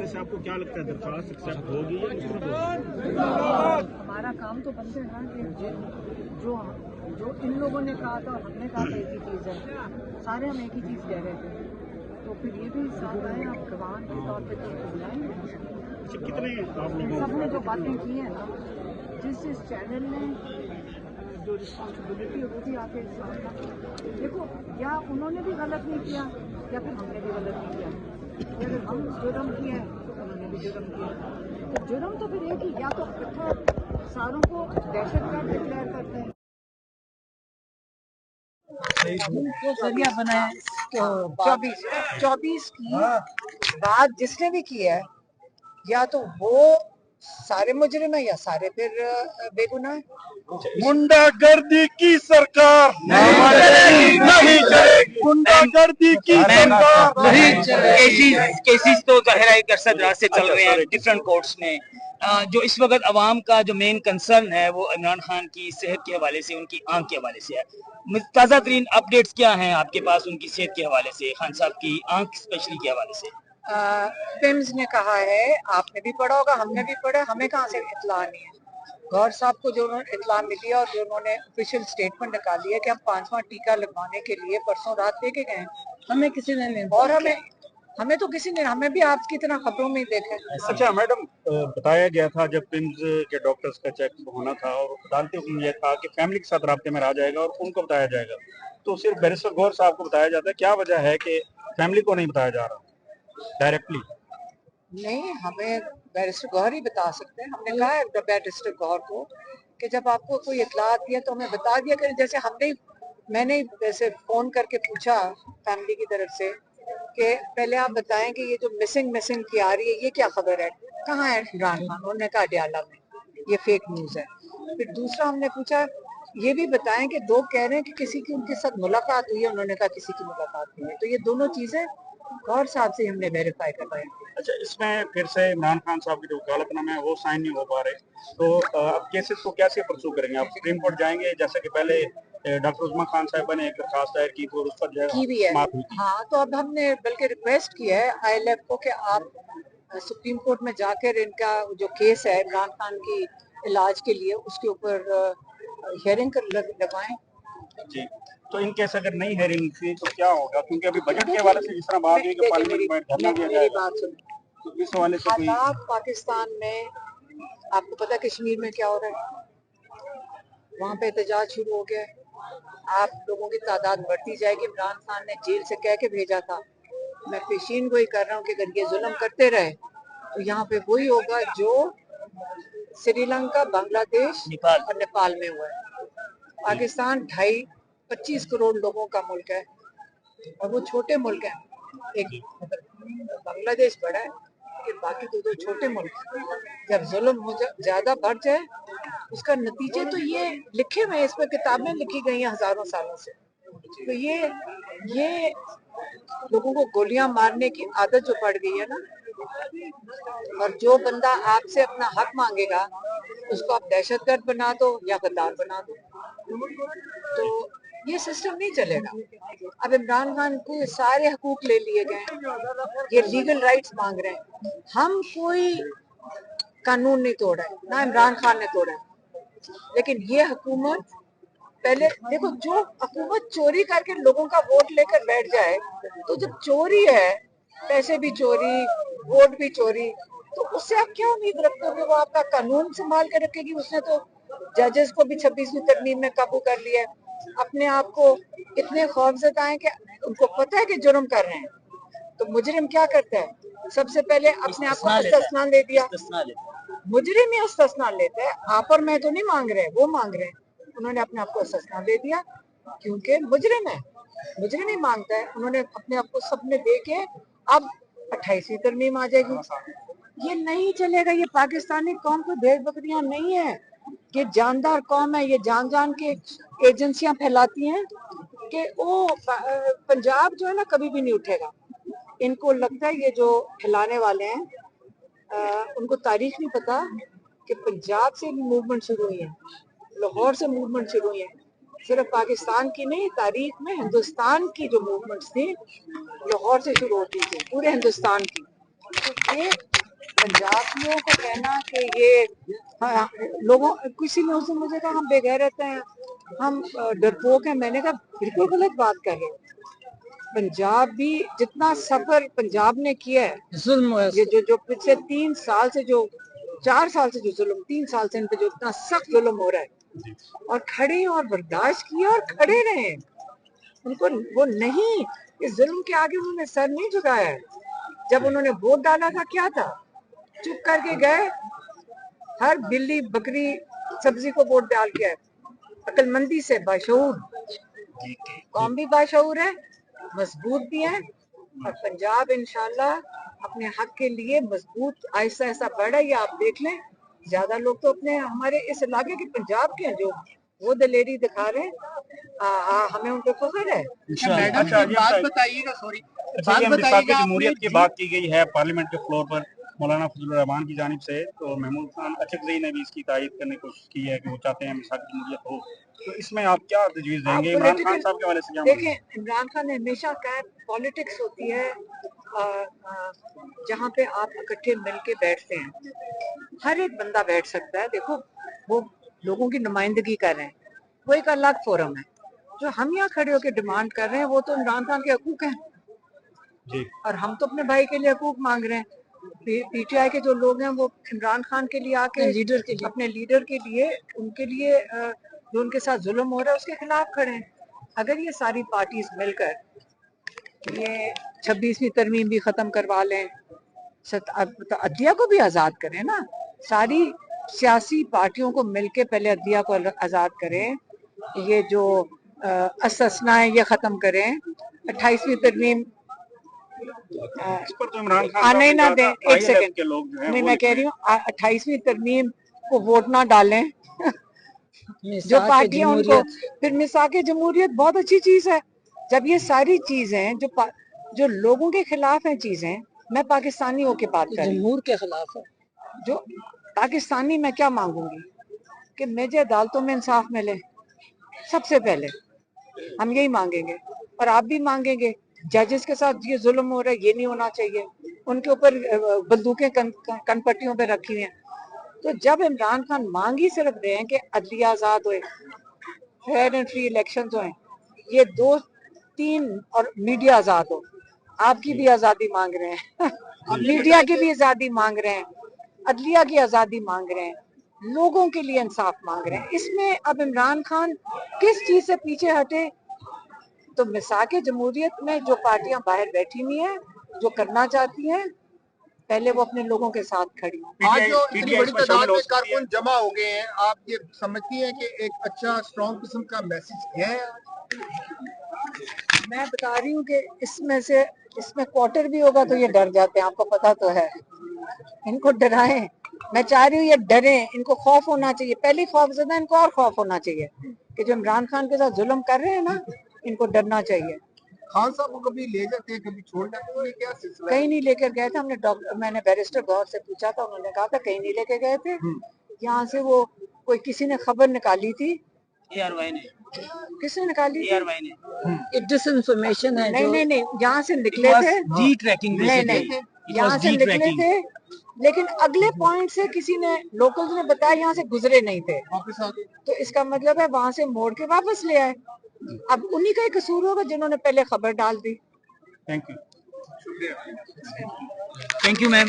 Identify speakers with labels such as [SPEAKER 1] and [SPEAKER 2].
[SPEAKER 1] वैसे आपको क्या लगता है दरखास्त एक्सेप्ट होगी या मुस्तरद होगी?
[SPEAKER 2] हमारा काम तो बनता है ना कि जो जो इन लोगों ने कहा था और हमने कहा था एक ही चीज़ है, सारे हम एक ही चीज़ कह रहे थे, तो फिर ये भी साथ आए, आप गवाह के तौर पे तो बुलाएंगे।
[SPEAKER 1] अच्छा, कितने आप लोगों
[SPEAKER 2] सब ने जो बातें की हैं ना, जिस चैनल ने जो रिस्पॉन्सिबिलिटी है वो भी आके सामना, देखो या उन्होंने भी गलत नहीं किया या फिर हमने भी गलत नहीं किया, या अगर हम जुर्म किए तो उन्होंने भी जुर्म किया, तो जुर्म तो फिर एक ही, या तो इकट्ठा सारों को दहशतगर्द डिक्लेयर करते हैं जो जरिया बनाए, तो 24 की बात जिसने भी की है, या तो वो सारे मुजरिम है या सारे फिर बेगुनाह है।
[SPEAKER 3] गुंडागर्दी की सरकार नहीं चलेगी, गुंडागर्दी की सरकार नहीं चलेगी।
[SPEAKER 4] केसेस तो ज़ाहिर है अरसद रात से चल रहे हैं डिफरेंट कोर्ट्स में। जो इस वक्त अवाम का जो मेन कंसर्न है वो इमरान खान की सेहत के हवाले से, उनकी आंख के हवाले से है। ताज़ा तरीन अपडेट्स क्या हैं आपके पास उनकी सेहत के हवाले से, खान साहब की आंख स्पेशली के हवाले से?
[SPEAKER 2] पिम्स ने कहा है, आपने भी पढ़ा होगा, हमने भी पढ़ा, हमें कहाँ से इत्तला नहीं है। गौर साहब को जो इत्तला मिली और जो उन्होंने ऑफिशियल स्टेटमेंट निकाली है कि हम 5वां टीका लगवाने के लिए परसों रात लेके गए, हमें किसी ने नहीं, और हमें तो किसी ने, हमें भी आपकी तरह खबरों में ही देखा है।
[SPEAKER 1] अच्छा मैडम, बताया गया था जब पिम्स के डॉक्टर्स का चेक होना था और अदालती हुक्म यह था कि फैमिली के साथ राब्ते में रहा जाएगा और उनको बताया जाएगा, तो सिर्फ बैरिस्टर गौर साहब को बताया जाता है, क्या वजह है कि फैमिली को नहीं बताया जा रहा डायरेक्टली?
[SPEAKER 2] नहीं, हमें बैरिस्टर गौहर ही बता सकते हैं। हमने कहा है बैरिस्टर गौहर को कि जब आपको कोई इत्तला आती है तो हमें बता दिया करें। जैसे मैंने वैसे फोन करके पूछा फैमिली की तरफ से कि पहले आप बताएं कि ये जो मिसिंग की आ रही है ये क्या खबर है, कहाँ है इमरान खान? उन्होंने कहा अडयाला में, ये फेक न्यूज है। फिर दूसरा हमने पूछा ये भी बताएं कि लोग कह रहे हैं कि किसी की उनके साथ मुलाकात हुई है, उन्होंने कहा किसी की मुलाकात नहीं है। तो ये दोनों चीजें गौर साहब से हमने वेरीफाई करवाई।
[SPEAKER 1] अच्छा, इसमें फिर से इमरान खान साहब की जो वकालतनामा है वो साइन नहीं हो पा रहे, तो अब केसेस को कैसे परसू करेंगे? आप सुप्रीम कोर्ट जाएंगे जैसे कि पहले डॉक्टर उस्मा खान साहब ने एक दरखास्त दायर की थी और उस पर जो
[SPEAKER 2] की भी है। हाँ, तो अब हमने बल्कि रिक्वेस्ट की है ILF को कि आप सुप्रीम कोर्ट में जाकर इनका जो केस है इमरान खान की इलाज के लिए उसके ऊपर हियरिंग लगवाएं।
[SPEAKER 1] जी, तो इन केस अगर नहीं हेयरिंग थी तो क्या होगा? क्योंकि अभी बजट के हवाले से जिस तरह बात हुई कि पार्लियामेंट में धरना दिया
[SPEAKER 2] मेरी बात सुनो,
[SPEAKER 1] तो इस हवाले से कोई
[SPEAKER 2] हालात पाकिस्तान में, आपको पता है कश्मीर में क्या हो रहा है, वहाँ पे एहतजाज शुरू हो गया है, आप लोगों की तादाद बढ़ती जाएगी। इमरान खान ने जेल से कह के भेजा था, मैं पेशीन गोई कर रहा हूँ कि अगर ये जुल्म करते रहे तो यहाँ पे वही होगा जो श्रीलंका, बांग्लादेश और नेपाल में हुआ है। पाकिस्तान 25 करोड़ लोगों का मुल्क है और वो छोटे मुल्क है। एक बांग्लादेश बड़ा है लेकिन बाकी दो छोटे मुल्क हैं। जब जुल्म ज्यादा बढ़ जाए उसका नतीजे तो ये लिखे हुए, इस पर किताबें लिखी गई हैं हजारों सालों से। तो ये लोगों को गोलियां मारने की आदत जो पड़ गई है ना, और जो बंदा आपसे अपना हक मांगेगा उसको आप दहशतगर्द बना दो या गद्दार बना दो, तो ये सिस्टम नहीं चलेगा। अब इमरान खान को सारे हकूक ले लिए गए, ये लीगल राइट्स मांग रहे हैं। हम कोई कानून नहीं तोड़ा है, ना इमरान खान ने तोड़ा है, लेकिन ये हुकूमत पहले देखो, जो हुकूमत चोरी करके लोगों का वोट लेकर बैठ जाए, तो जब चोरी है, पैसे भी चोरी, वोट भी चोरी, तो उससे आप क्या उम्मीद रखते हो कि वो आपका कानून संभाल के रखेगी? उसने तो जजेस को भी 26वीं तरमीम में काबू कर लिया है। अपने आप को इतने खौफजदा हैं कि उनको पता है कि जुर्म कर रहे हैं, तो मुजरिम क्या करता है? सबसे पहले अपने आप को इस्तिस्ना ले दिया। मुजरिम ही इस्तिस्ना लेता है, आप और मैं तो नहीं मांग रहे, वो मांग रहे हैं। उन्होंने अपने आप को इस्तिस्ना दे दिया क्योंकि मुजरिम है, मुजरिम ही मांगता है। उन्होंने अपने आप को सबने दे के अब 28वीं तरमीम आ जाएगी। ये नहीं चलेगा। ये पाकिस्तानी कौम को भेड़ बकरियां नहीं है, ये जानदार कौम है। ये जान के एजेंसियां फैलाती हैं कि वो पंजाब जो है ना कभी भी नहीं उठेगा। इनको लगता है ये जो फैलाने वाले हैं उनको तारीख नहीं पता कि पंजाब से भी मूवमेंट शुरू हुई है, लाहौर से मूवमेंट शुरू हुई है। सिर्फ पाकिस्तान की नहीं, तारीख में हिंदुस्तान की जो मूवमेंट्स थी लाहौर से शुरू होती थी, पूरे हिंदुस्तान की। तो ये पंजाबियों को कहना कि ये लोगों किसी ने उसने मुझे कहा हम बेगैरत हैं, हम डरपोक हैं, मैंने कहा बिल्कुल गलत बात कर रहे हो। पंजाबी जितना सफर पंजाब ने किया है, ये जो पिछले 3 साल से जो 4 साल से जो जुल्म 3 साल से इन पे जो इतना सख्त जुल्म हो रहा है, और खड़े और बर्दाश्त किए और खड़े रहे, उनको वो नहीं, इस जुल्म के आगे उन्होंने सर नहीं झुकाया है। जब उन्होंने वोट डाला था क्या था, चुप करके गए, हर बिल्ली बकरी सब्जी को वोट डाल के आए, अक्लमंदी से बाशऊर, कौम भी बाशऊर है, मजबूत भी है, और पंजाब इंशाल्लाह अपने हक के लिए मजबूत आहिस्ता आहिस्ता बढ़ रही है। आप देख लें, ज्यादा लोग तो अपने हमारे इस इलाके के पंजाब के हैं जो वो दलेरी दिखा रहे हैं, हमें उन पे फख्र है।
[SPEAKER 1] अच्छा, बात
[SPEAKER 3] बताइएगा, सॉरी,
[SPEAKER 1] जमहूरियत की बात की गई है पार्लियामेंट के फ्लोर पर मौलाना फजलुर रहमान की जानिब से, तो महमूद खान अचकज़ई ने भी इसकी तायद करने की कोशिश की है कि वो चाहते हैं मिसाक जमहूरियत हो, तो इसमें आप क्या तजवीज़ देंगे? इमरान खान साहब के हवाले से क्या?
[SPEAKER 2] देखें, इमरान खान ने हमेशा कहा पॉलिटिक्स होती है जहाँ पे आप इकट्ठे मिलके बैठते हैं, हर एक बंदा बैठ सकता है। देखो, वो लोगों की नुमाइंदगी कर रहे हैं, वो एक अलग फोरम है। जो हम यहाँ खड़े होकर डिमांड कर रहे हैं वो तो इमरान खान के हकूक हैं
[SPEAKER 1] जी,
[SPEAKER 2] और हम तो अपने भाई के लिए हकूक मांग रहे हैं। पीटीआई के जो लोग हैं वो इमरान खान के लिए आके लीडर के लिए, अपने लीडर के लिए, उनके लिए जो उनके साथ जुल्म हो रहा है उसके खिलाफ खड़े हैं। अगर ये सारी पार्टीज मिलकर ये 26वीं तरमीम भी खत्म करवा लें, तो अदलिया को भी आजाद करें ना, सारी सियासी पार्टियों को मिलके पहले अदलिया को आजाद करें, ये जो अससना है ये खत्म करें, 28वीं तरमीम
[SPEAKER 1] इस पर तो इमरान खान
[SPEAKER 2] आने ही ना दें। एक सेकंड,
[SPEAKER 1] के लोग जो हैं
[SPEAKER 2] नहीं
[SPEAKER 1] वो
[SPEAKER 2] मैं कह रही हूँ 28वीं तरमीम को वोट ना डालें जो पार्टियां उनको, फिर मिसाक जमहूरियत बहुत अच्छी चीज है। जब ये सारी चीजें जो लोगों के खिलाफ हैं चीजें, मैं पाकिस्तानी होके बात कर रही हूँ, जमहूर के खिलाफ है, जो पाकिस्तानी मैं क्या मांगूंगी कि मुझे अदालतों में इंसाफ मिले, सबसे पहले हम यही मांगेंगे और आप भी मांगेंगे। जजेस के साथ ये जुल्म हो रहा है, ये नहीं होना चाहिए, उनके ऊपर बंदूकें कनपट्टियों पे रखी हुई हैं। तो जब इमरान खान मांग ही सिर्फ रहे हैं कि अदलिया आजाद होए, फेयर एंड फ्री इलेक्शंस होए, ये 2-3 और मीडिया आजाद हो, आपकी भी आजादी मांग रहे हैं मीडिया की भी आजादी मांग रहे हैं, अदलिया की आजादी मांग रहे हैं, लोगों के लिए इंसाफ मांग रहे हैं। इसमें अब इमरान खान किस चीज से पीछे हटे? तो मिसाक जमहूरियत में जो पार्टियां बाहर बैठी हुई हैं, जो करना चाहती हैं, पहले वो अपने लोगों के साथ खड़ी हैं।
[SPEAKER 3] आज जो इतनी बड़ी तादाद में कारकुन जमा हो गए हैं, आप ये समझती हैं कि एक अच्छा स्ट्रॉन्ग किस्म का मैसेज है?
[SPEAKER 2] मैं बता रही हूँ कि इसमें क्वार्टर भी होगा तो ये डर जाते हैं, आपको पता तो है। इनको डराएं, मैं चाह रही हूँ ये डरें, इनको खौफ होना चाहिए, पहले खौफ ज्यादा, इनको और खौफ होना चाहिए कि जो इमरान खान के साथ जुल्म कर रहे हैं ना, इनको डरना चाहिए।
[SPEAKER 3] खान साहब को कभी ले जाते हैं, कभी छोड़ जाते हैं, क्या सिलसिला?
[SPEAKER 2] कहीं नहीं लेकर गए थे, मैंने बैरिस्टर गौर से पूछा था, उन्होंने कहा था कहीं नहीं लेके गए थे। यहाँ से वो कोई किसी ने खबर निकाली थी,
[SPEAKER 4] ARY ने,
[SPEAKER 2] किसने निकाली थी?
[SPEAKER 4] ARY ने,
[SPEAKER 2] ये डिसइंफॉर्मेशन है। नहीं, यहाँ से निकले थे,
[SPEAKER 4] जी ट्रैकिंग,
[SPEAKER 2] नहीं, यहाँ से निकले थे, लेकिन अगले पॉइंट से किसी ने, लोकल्स ने बताया यहाँ से गुजरे नहीं थे,
[SPEAKER 3] वापस आ गए।
[SPEAKER 2] तो इसका मतलब है वहां से मोड़ के वापस ले आए। अब उन्हीं का ही कसूर होगा जिन्होंने पहले खबर डाल दी।
[SPEAKER 1] Thank you.
[SPEAKER 4] Thank you ma'am.